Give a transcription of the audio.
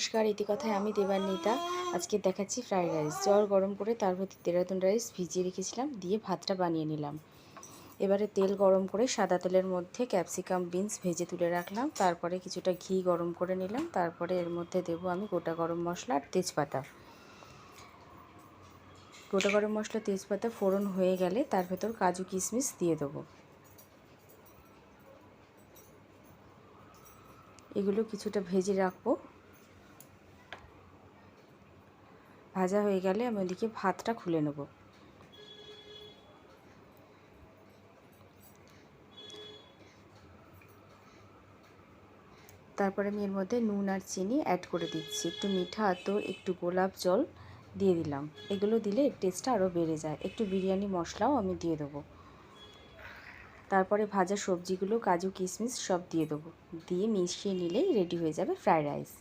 নমস্কার, ইতিকথায় আমি দেবান্বিতা। আজকে দেখাচ্ছি ফ্রাইড রাইস। জল গরম করে তার মধ্যে দেরাদুন রাইস ভিজিয়ে রেখেছিলাম, দিয়ে ভাতটা বানিয়ে নিলাম। এবারে তেল গরম করে সাদা তেলের মধ্যে ক্যাপসিকাম বিনস ভেজে তুলে রাখলাম। তারপরে কিছুটা ঘি গরম করে নিলাম। তারপরে এর মধ্যে দেবো আমি গোটা গরম মশলা আর তেজপাতা। গোটা গরম মশলা তেজপাতা ফোড়ন হয়ে গেলে তার ভেতর কাজু কিশমিশ দিয়ে দেবো। এগুলো কিছুটা ভেজে রাখবো। ভাজা হয়ে গেলে আমি ওদিকে ভাতটা খুলে নেব। তারপরে আমি এর মধ্যে নুন আর চিনি অ্যাড করে দিচ্ছি, একটু মিঠা আতর, একটু গোলাপ জল দিয়ে দিলাম। এগুলো দিলে টেস্টটা আরও বেড়ে যায়। একটু বিরিয়ানি মশলাও আমি দিয়ে দেবো। তারপরে ভাজা সবজিগুলো কাজু কিশমিশ সব দিয়ে দেবো, দিয়ে মিশিয়ে নিলেই রেডি হয়ে যাবে ফ্রাইড রাইস।